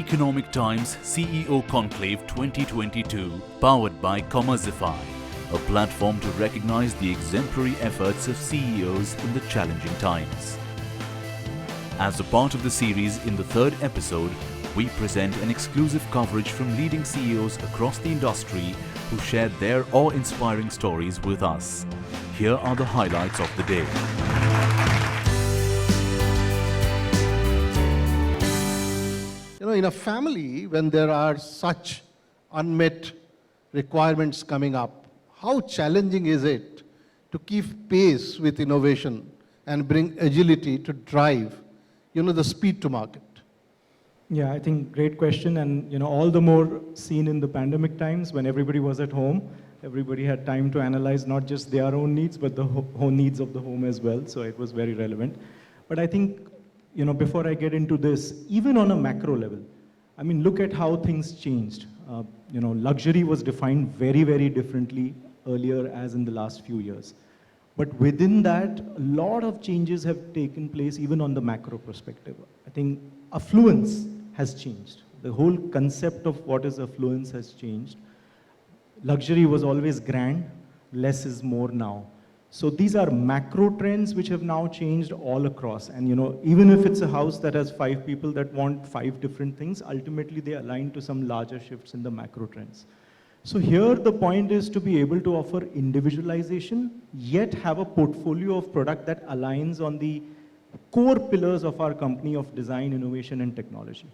Economic Times CEO Conclave 2022, powered by Commerzify, a platform to recognize the exemplary efforts of CEOs in the challenging times. As a part of the series, in the third episode, we present an exclusive coverage from leading CEOs across the industry who shared their awe-inspiring stories with us. Here are the highlights of the day. In a family, when there are such unmet requirements coming up, how challenging is it to keep pace with innovation and bring agility to drive, the speed to market? Yeah, I think great question, and all the more seen in the pandemic times when everybody was at home. Everybody had time to analyze not just their own needs, but the whole needs of the home as well. So it was very relevant. But I think, before I get into this, even on a macro level, look at how things changed. Luxury was defined very, very differently earlier as in the last few years. But within that, a lot of changes have taken place even on the macro perspective. I think affluence has changed. The whole concept of what is affluence has changed. Luxury was always grand, less is more now. So these are macro trends which have now changed all across. And even if it's a house that has 5 people that want 5 different things, ultimately they align to some larger shifts in the macro trends. So here the point is to be able to offer individualization, yet have a portfolio of product that aligns on the core pillars of our company of design, innovation, and technology.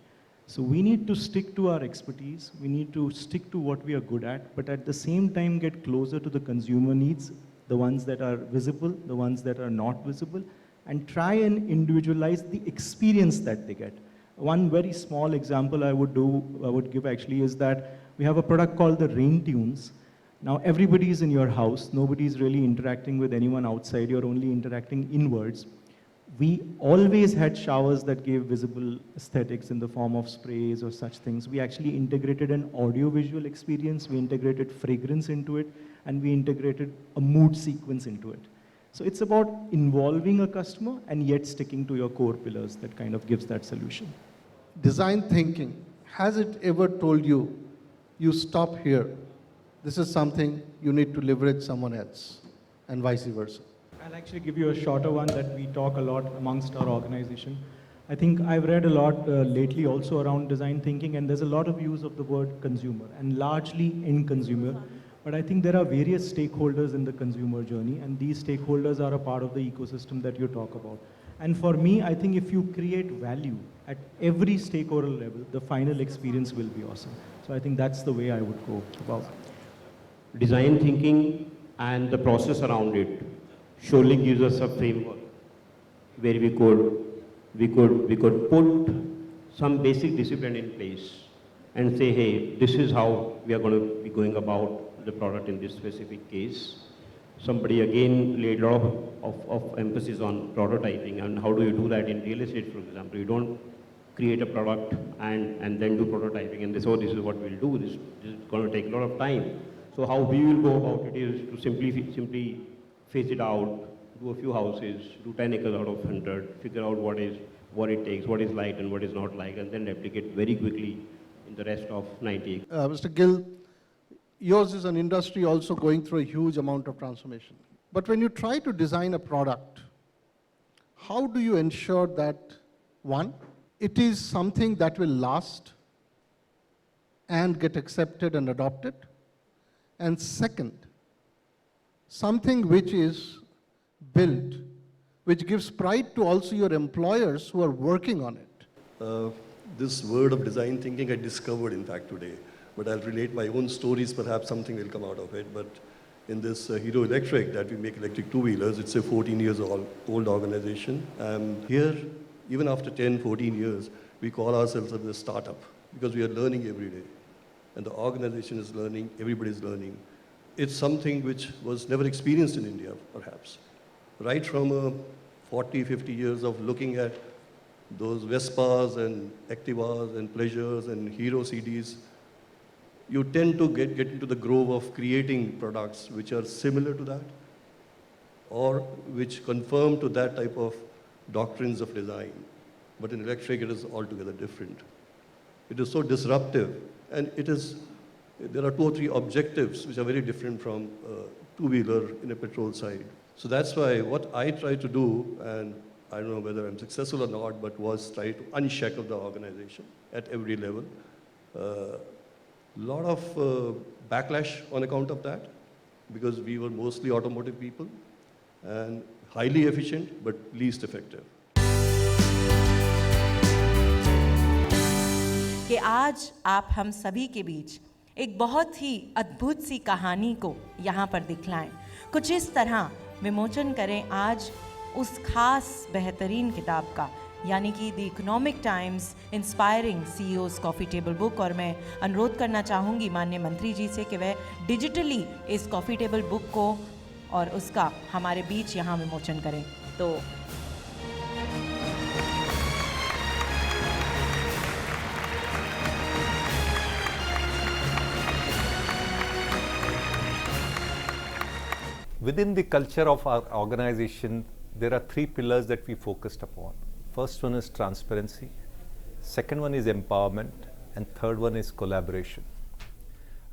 So we need to stick to our expertise, we need to stick to what we are good at, but at the same time get closer to the consumer needs, the ones that are visible, the ones that are not visible, and try and individualize the experience that they get. One very small example I would give actually is that we have a product called the Rain Tunes. Now everybody is in your house, nobody is really interacting with anyone outside, you're only interacting inwards. We always had showers that gave visible aesthetics in the form of sprays or such things. We actually integrated an audio-visual experience, we integrated fragrance into it, and we integrated a mood sequence into it. So it's about involving a customer and yet sticking to your core pillars that kind of gives that solution. Design thinking, has it ever told you, you stop here, this is something you need to leverage someone else, and vice versa? I'll actually give you a shorter one that we talk a lot amongst our organization. I think I've read a lot lately also around design thinking, and there's a lot of use of the word consumer, and largely end consumer. But I think there are various stakeholders in the consumer journey, and these stakeholders are a part of the ecosystem that you talk about. And for me, I think if you create value at every stakeholder level, the final experience will be awesome. So I think that's the way I would go about it. Design thinking and the process around it surely gives us a framework where we could put some basic discipline in place and say, hey, this is how we are going to be going about the product in this specific case. Somebody again laid a lot of emphasis on prototyping, and how do you do that in real estate, for example. You don't create a product and then do prototyping and this is what we'll do. This is going to take a lot of time. So how we will go about it is to simply phase it out, do a few houses, do 10 acres out of 100, figure out what it takes, what is liked and what is not liked, and then replicate very quickly in the rest of 90 acres. Mr. Gill, yours is an industry also going through a huge amount of transformation. But when you try to design a product, how do you ensure that, one, it is something that will last and get accepted and adopted? And second, something which is built, which gives pride to also your employers who are working on it. This word of design thinking I discovered in fact today, but I'll relate my own stories, perhaps something will come out of it. But in this Hero Electric that we make electric two-wheelers, it's a 14 years old organization. Here, even after 10, 14 years, we call ourselves a startup because we are learning every day. And the organization is learning, everybody's learning. It's something which was never experienced in India, perhaps. Right from 40, 50 years of looking at those Vespas and Activas and Pleasures and Hero CDs, you tend to get into the groove of creating products which are similar to that or which conform to that type of doctrines of design. But in electric, it is altogether different. It is so disruptive, and there are 2 or 3 objectives which are very different from two-wheeler in a petrol side. So that's why what I try to do, and I don't know whether I'm successful or not, but was try to unshackle the organization at every level. Lot of backlash on account of that, because we were mostly automotive people and highly efficient but least effective. कि आज आप हम सभी के बीच एक बहुत ही अद्भुत सी कहानी को यहाँ पर दिखलाएं, कुछ इस तरह विमोचन करें आज उस खास बेहतरीन किताब का, यानी कि the economic times inspiring CEOs coffee table book. और मैं अनुरोध करना चाहूँगी माननीय मंत्री जी से कि वह डिजिटली इस कॉफ़ी टेबल बुक को और उसका हमारे बीच यहाँ विमोचन करें। तो Within the culture of our organization, there are 3 pillars that we focused upon. First one is transparency, second one is empowerment, and third one is collaboration.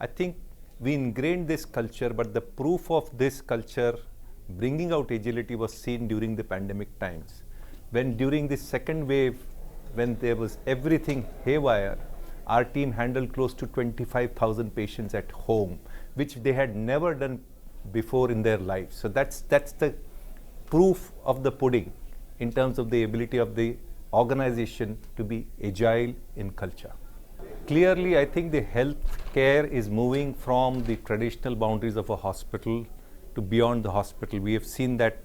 I think we ingrained this culture, but the proof of this culture bringing out agility was seen during the pandemic times. When during the second wave, when there was everything haywire, our team handled close to 25,000 patients at home, which they had never done before in their lives. So that's the proof of the pudding in terms of the ability of the organization to be agile in culture. Clearly, I think the healthcare is moving from the traditional boundaries of a hospital to beyond the hospital. We have seen that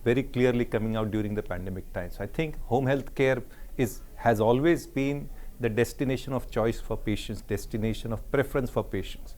very clearly coming out during the pandemic times. I think home health care has always been the destination of choice for patients, destination of preference for patients.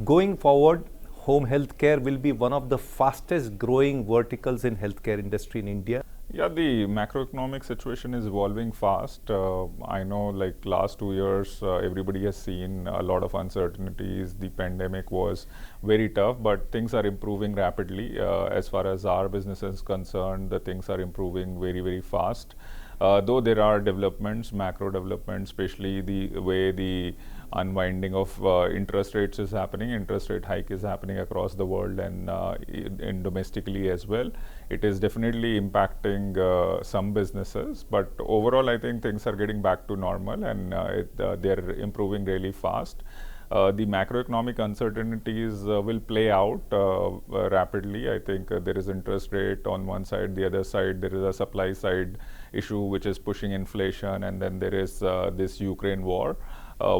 Going forward, home healthcare will be one of the fastest growing verticals in healthcare industry in India. Yeah, the macroeconomic situation is evolving fast. I know like last 2 years, everybody has seen a lot of uncertainties. The pandemic was very tough, but things are improving rapidly. As far as our business is concerned, the things are improving very, very fast. Though there are developments, macro developments, especially the way the unwinding of interest rates is happening, interest rate hike is happening across the world and in domestically as well. It is definitely impacting some businesses, but overall I think things are getting back to normal and they're improving really fast. The macroeconomic uncertainties will play out rapidly. I think there is interest rate on one side, the other side there is a supply side issue which is pushing inflation, and then there is this Ukraine war,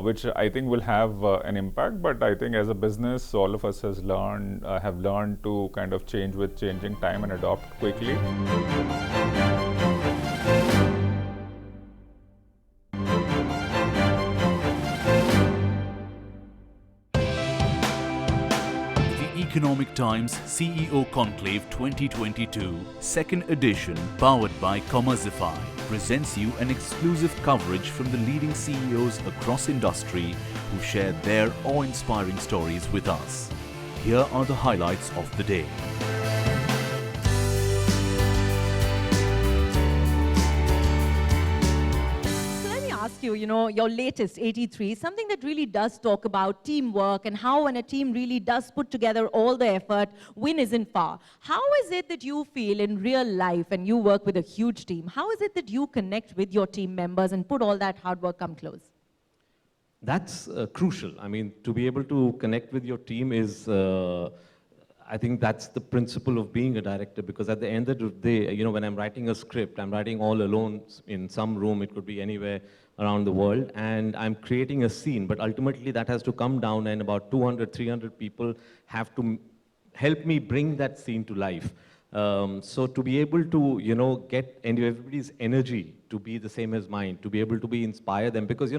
which I think will have an impact. But I think as a business, all of us have learned to kind of change with changing time and adopt quickly. Economic Times CEO Conclave 2022, second edition, powered by Commerzify, presents you an exclusive coverage from the leading CEOs across industry who share their awe-inspiring stories with us. Here are the highlights of the day. Ask you, your latest 83, something that really does talk about teamwork and how when a team really does put together all the effort, win isn't far. How is it that you feel in real life, and you work with a huge team, how is it that you connect with your team members and put all that hard work come close? That's crucial. I mean, to be able to connect with your team is, I think that's the principle of being a director, because at the end of the day, when I'm writing a script, I'm writing all alone in some room, it could be anywhere around the world, and I'm creating a scene, but ultimately that has to come down and about 200, 300 people have to help me bring that scene to life. So to be able to, get everybody's energy to be the same as mine, to be able to inspire them, because,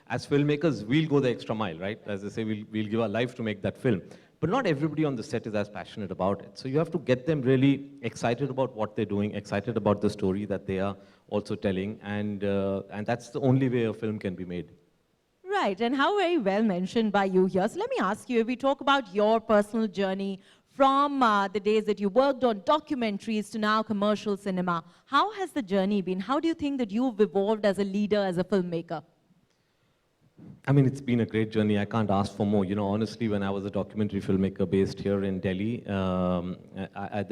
as filmmakers, we'll go the extra mile, right? As they say, we'll give our life to make that film. But not everybody on the set is as passionate about it. So you have to get them really excited about what they're doing, excited about the story that they are also telling, and that's the only way a film can be made. Right, and how very well mentioned by you here. So let me ask you, if we talk about your personal journey from the days that you worked on documentaries to now commercial cinema, how has the journey been? How do you think that you've evolved as a leader, as a filmmaker? I mean, it's been a great journey. I can't ask for more. You know, honestly, when I was a documentary filmmaker based here in Delhi, I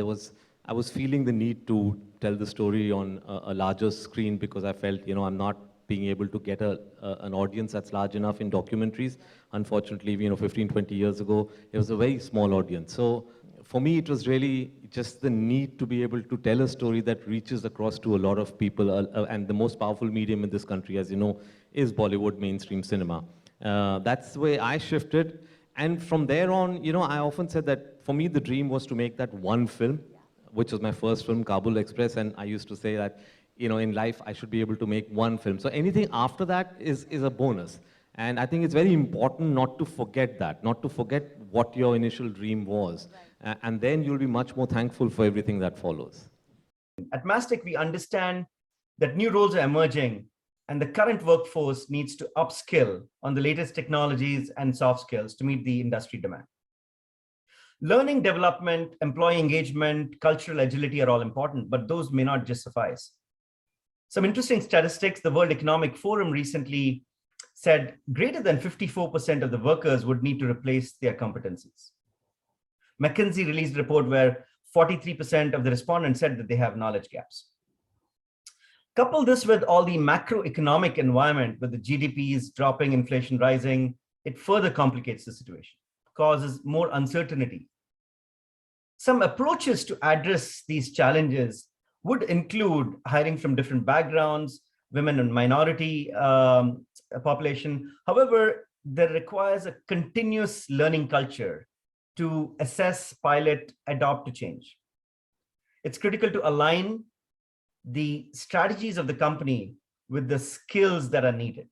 was feeling the need to tell the story on a larger screen because I felt, you know, I'm not being able to get an audience that's large enough in documentaries. Unfortunately, you know, 15, 20 years ago, it was a very small audience. So for me, it was really just the need to be able to tell a story that reaches across to a lot of people. And the most powerful medium in this country, as you know, is Bollywood mainstream cinema. That's the way I shifted. And from there on, you know, I often said that for me, the dream was to make that one film, which was my first film, Kabul Express. And I used to say that, you know, in life, I should be able to make one film. So anything after that is a bonus. And I think it's very important not to forget that, not to forget what your initial dream was. And then you'll be much more thankful for everything that follows. At Mastic, we understand that new roles are emerging and the current workforce needs to upskill on the latest technologies and soft skills to meet the industry demand. Learning development, employee engagement, cultural agility are all important, but those may not just suffice. Some interesting statistics. The World Economic Forum recently said greater than 54% of the workers would need to replace their competencies. McKinsey released a report where 43% of the respondents said that they have knowledge gaps. Couple this with all the macroeconomic environment, with the GDPs dropping, inflation rising, it further complicates the situation, causes more uncertainty. Some approaches to address these challenges would include hiring from different backgrounds, women and minority population. However, there requires a continuous learning culture to assess, pilot, adopt to change. It's critical to align the strategies of the company with the skills that are needed.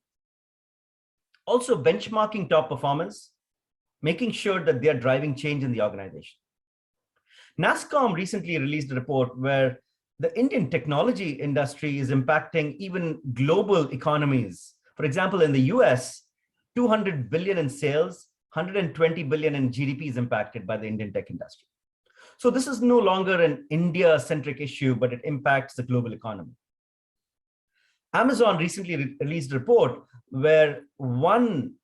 Also, benchmarking top performance, making sure that they are driving change in the organization. NASSCOM recently released a report where the Indian technology industry is impacting even global economies. For example, in the US, 200 billion in sales, 120 billion in GDP is impacted by the Indian tech industry. So this is no longer an India-centric issue, but it impacts the global economy. Amazon recently released a report where one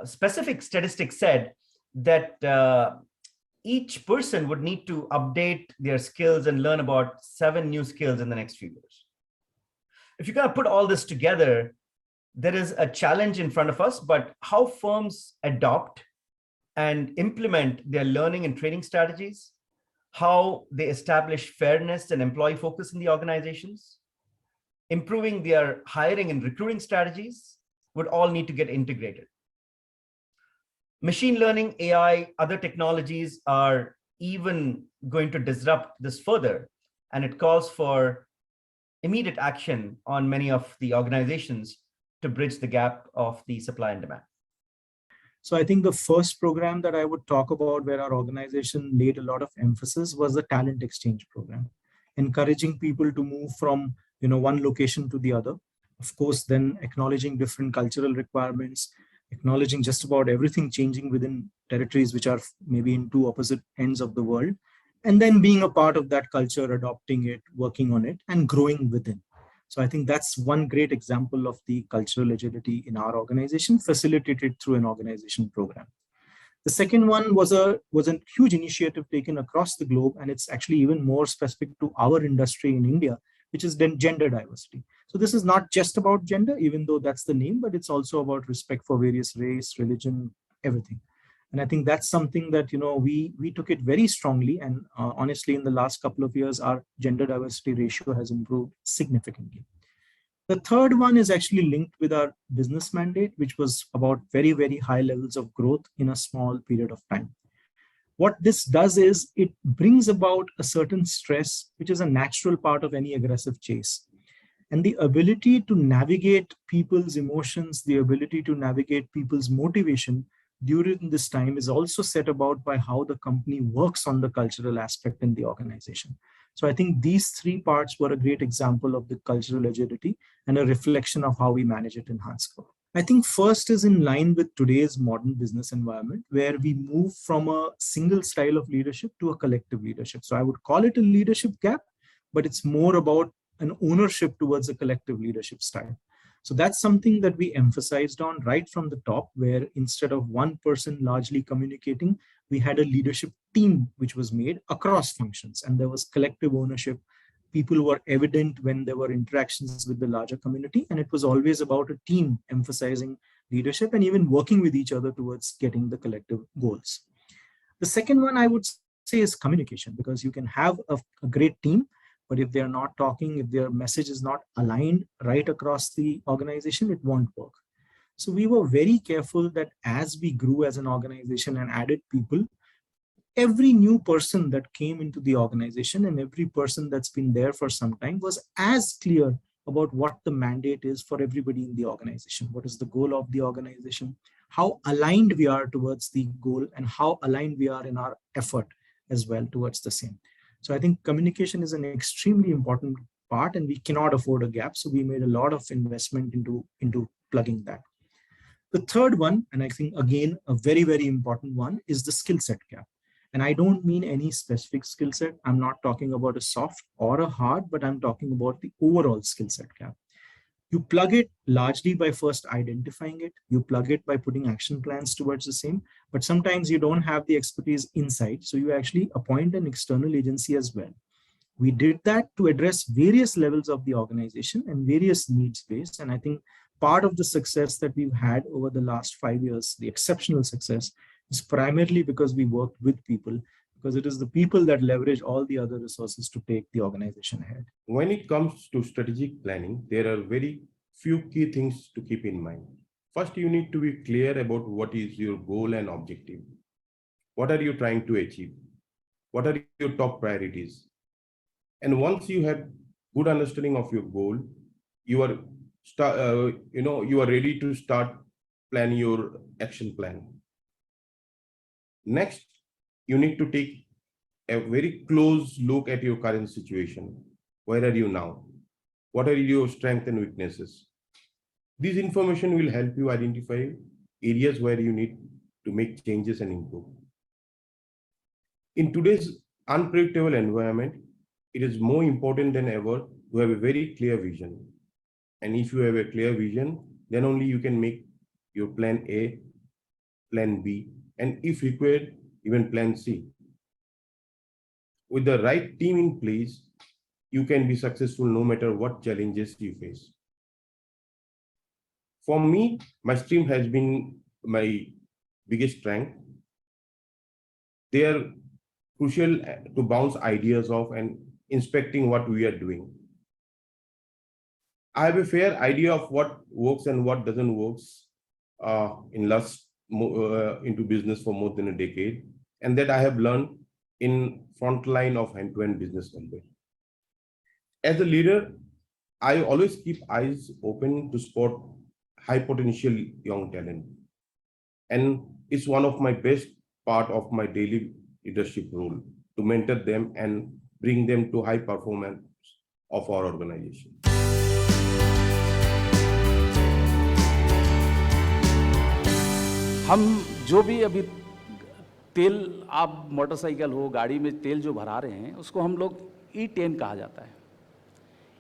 specific statistic said that each person would need to update their skills and learn about 7 new skills in the next few years. If you kind of put all this together, there is a challenge in front of us, but how firms adopt and implement their learning and training strategies, how they establish fairness and employee focus in the organizations, improving their hiring and recruiting strategies would all need to get integrated. Machine learning, AI, other technologies are even going to disrupt this further, and it calls for immediate action on many of the organizations to bridge the gap of the supply and demand. So I think the first program that I would talk about where our organization laid a lot of emphasis was the talent exchange program, encouraging people to move from one location to the other. Of course, then acknowledging different cultural requirements, acknowledging just about everything changing within territories which are maybe in two opposite ends of the world, and then being a part of that culture, adopting it, working on it, and growing within. So I think that's one great example of the cultural agility in our organization, facilitated through an organization program. The second one was a huge initiative taken across the globe, and it's actually even more specific to our industry in India, which is then gender diversity. So this is not just about gender, even though that's the name, but it's also about respect for various race, religion, everything. And I think that's something that we took it very strongly, and honestly, in the last couple of years, our gender diversity ratio has improved significantly. The third one is actually linked with our business mandate, which was about very, very high levels of growth in a small period of time. What this does is it brings about a certain stress, which is a natural part of any aggressive chase. And the ability to navigate people's emotions, the ability to navigate people's motivation during this time is also set about by how the company works on the cultural aspect in the organization. So I think these 3 parts were a great example of the cultural agility and a reflection of how we manage it in Hansco. I think first is in line with today's modern business environment, where we move from a single style of leadership to a collective leadership. So I would call it a leadership gap, but it's more about an ownership towards a collective leadership style. So that's something that we emphasized on right from the top, where instead of one person largely communicating, we had a leadership team which was made across functions, and there was collective ownership. People were evident when there were interactions with the larger community, and it was always about a team emphasizing leadership and even working with each other towards getting the collective goals. The second one I would say is communication, because you can have a great team, but if they're not talking, if their message is not aligned right across the organization, it won't work. So we were very careful that as we grew as an organization and added people, every new person that came into the organization and every person that's been there for some time was as clear about what the mandate is for everybody in the organization. What is the goal of the organization? How aligned we are towards the goal, and how aligned we are in our effort as well towards the same. So I think communication is an extremely important part, and we cannot afford a gap. So we made a lot of investment into plugging that. The third one, and I think again, a very, very important one, is the skill set gap. And I don't mean any specific skill set. I'm not talking about a soft or a hard, but I'm talking about the overall skill set gap. You plug it largely by first identifying it. You plug it by putting action plans towards the same, but sometimes you don't have the expertise inside. So you actually appoint an external agency as well. We did that to address various levels of the organization and various needs based. And I think part of the success that we've had over the last 5 years, the exceptional success, is primarily because we worked with people, because it is the people that leverage all the other resources to take the organization ahead. When it comes to strategic planning, there are very few key things to keep in mind. First, you need to be clear about what is your goal and objective. What are you trying to achieve? What are your top priorities? And once you have good understanding of your goal, you are ready to start planning your action plan. Next, you need to take a very close look at your current situation. Where are you now? What are your strengths and weaknesses? This information will help you identify areas where you need to make changes and improve. In today's unpredictable environment, it is more important than ever to have a very clear vision. And if you have a clear vision, then only you can make your plan A, plan B, and if required, even plan C. With the right team in place, you can be successful no matter what challenges you face. For me, my team has been my biggest strength. They are crucial to bounce ideas off and inspecting what we are doing. I have a fair idea of what works and what doesn't work into business for more than a decade, and that I have learned in frontline of end-to-end business control. As a leader, I always keep eyes open to spot high potential young talent, and it's one of my best part of my daily leadership role to mentor them and bring them to high performance of our organization. हम जो भी अभी तेल, आप motorcycle हो, गाड़ी में तेल जो भरा रहे हैं, उसको हम लोग E10 कहा जाता है।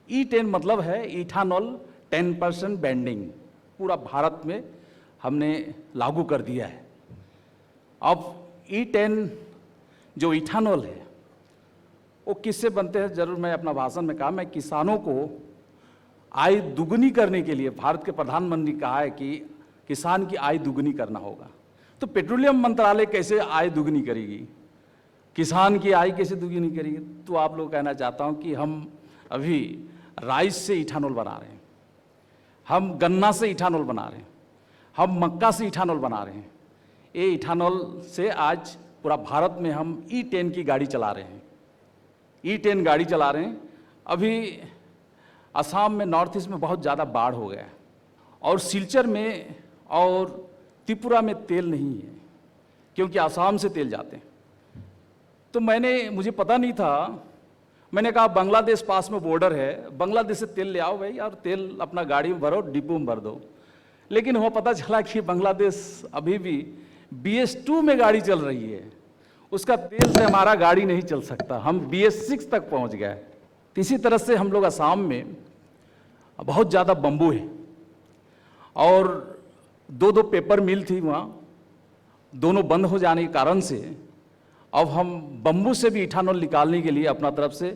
E10 मतलब है इथानॉल 10% बेंडिंग, पूरा भारत में हमने लागू कर दिया है। अब E10 जो इथानॉल है वो किससे बनते हैं, जरूर मैं अपना भाषण में कहा, मैं किसानों को आय दुगनी करने के लिए, भारत के प्रधानमंत्री कहा है कि किसान की आय दुगनी करना होगा, तो पेट्रोलियम मंत्रालय कैसे आय दुगनी करेगी, किसान की आय कैसे दुगनी करेगी? तो आप लोग कहना चाहता हूं कि हम अभी राइस से इथानॉल बना रहे हैं, हम गन्ना से इथानॉल बना रहे हैं, हम मक्का से इथानॉल बना रहे हैं। ये इथानॉल से आज पूरा भारत में हम E10 की गाड़ी चला रहे हैं, E10 गाड़ी चला रहे हैं। अभी असम में, नॉर्थ ईस्ट में बहुत ज़्यादा बाढ़ हो गया है, और सिलचर में और त्रिपुरा में तेल नहीं है, क्योंकि आसाम से तेल जाते हैं। तो मुझे पता नहीं था, मैंने कहा बांग्लादेश पास में बॉर्डर है, बांग्लादेश से तेल ले आओ भाई, और तेल अपना गाड़ी में भरो, डिपो में भर दो। लेकिन वो पता चला कि बांग्लादेश अभी भी BS2 में गाड़ी चल रही है, उसका तेल से हमारा गाड़ी नहीं चल सकता, हम BS6 तक पहुंच गए। इसी तरह से हम लोग असम में बहुत ज़्यादा बम्बू है, और 2 पेपर मिल थी वहाँ, दोनों बंद हो जाने के कारण से अब हम बम्बू से भी इथानॉल निकालने के लिए अपना तरफ से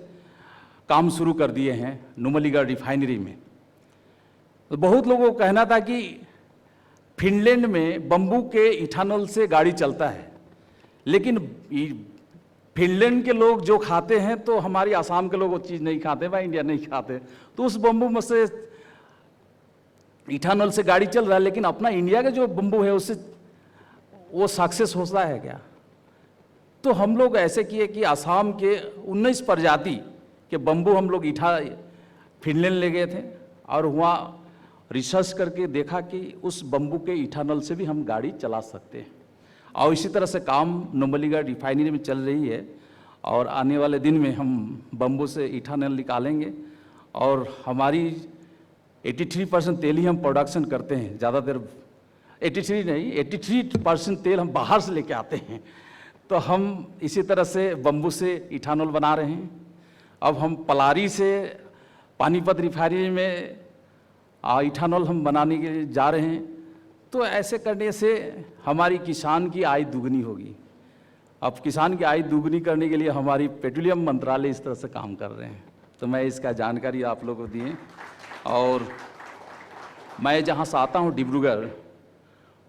काम शुरू कर दिए हैं नुमलीगढ़ रिफाइनरी में। तो बहुत लोगों को कहना था कि फिनलैंड में बम्बू के इथानॉल से गाड़ी चलता है, लेकिन फिनलैंड के लोग जो खाते हैं तो हमारी आसाम के लोग वो चीज़ नहीं खाते, भाई इंडिया नहीं खाते, तो उस बम्बू में से इथानॉल से गाड़ी चल रहा है, लेकिन अपना इंडिया का जो बम्बू है उससे वो सक्सेस होता है क्या? तो हम लोग ऐसे किए कि आसाम के 19 प्रजाति के बम्बू हम लोग फिनलैंड ले गए थे और वहाँ रिसर्च करके देखा कि उस बम्बू के इथानॉल से भी हम गाड़ी चला सकते हैं। और इसी तरह से काम नुमलीगढ़ रिफाइनरी में चल रही है और आने वाले दिन में हम बम्बू से इथानॉल निकालेंगे और हमारी 83% तेल ही हम प्रोडक्शन करते हैं, ज़्यादातर 83 नहीं, 83% तेल हम बाहर से लेके आते हैं। तो हम इसी तरह से बम्बू से इथानॉल बना रहे हैं। अब हम पलारी से पानीपत रिफाइनरी में इथानॉल हम बनाने के लिए जा रहे हैं। तो ऐसे करने से हमारी किसान की आय दुगनी होगी। अब किसान की आय दुगनी करने के लिए हमारी पेट्रोलियम मंत्रालय इस तरह से काम कर रहे हैं। तो मैं इसका जानकारी आप लोगों को दिए। और मैं जहाँ से आता हूँ डिब्रूगढ़,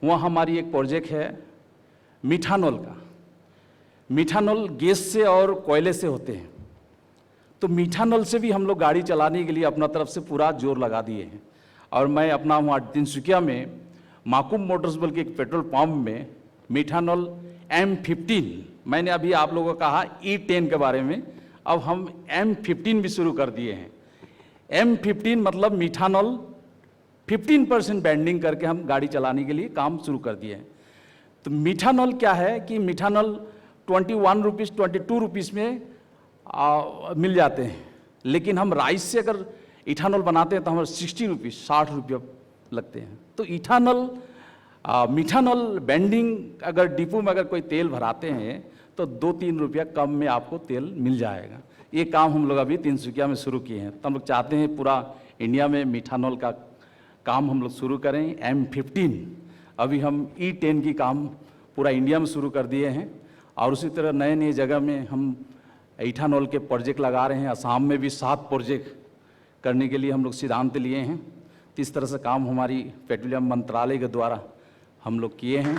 वहाँ हमारी एक प्रोजेक्ट है मिथानॉल का। मिथानॉल गैस से और कोयले से होते हैं, तो मिथानॉल से भी हम लोग गाड़ी चलाने के लिए अपना तरफ से पूरा जोर लगा दिए हैं। और मैं अपना वहाँ तिनसुकिया में माकुम मोटर्स बोल के एक पेट्रोल पंप में मिथानॉल M15, मैंने अभी आप लोगों को कहा E10 के बारे में, अब हम M15 भी शुरू कर दिए हैं। M15 मतलब मिथानॉल 15% बैंडिंग करके हम गाड़ी चलाने के लिए काम शुरू कर दिए हैं। तो मिथानॉल क्या है कि मिथानॉल 21 रुपीज़ 22 रुपीज़ में मिल जाते हैं, लेकिन हम राइस से अगर इथानॉल बनाते हैं तो हमारे 60 रुपीज़ 60 रुपये लगते हैं। तो मिथानॉल बैंडिंग अगर डिपो में अगर कोई तेल भराते हैं तो 2-3 रुपया कम में आपको तेल मिल जाएगा। ये काम हम लोग अभी तिनसुकिया में शुरू किए हैं। तो हम लोग चाहते हैं पूरा इंडिया में मिथानॉल का काम हम लोग शुरू करें। M15 अभी हम E10 की काम पूरा इंडिया में शुरू कर दिए हैं और उसी तरह नए नए जगह में हम इथानॉल के प्रोजेक्ट लगा रहे हैं। असम में भी 7 प्रोजेक्ट करने के लिए हम लोग सिद्धांत लिए हैं। तो इस तरह से काम हमारी पेट्रोलियम मंत्रालय के द्वारा हम लोग किए हैं।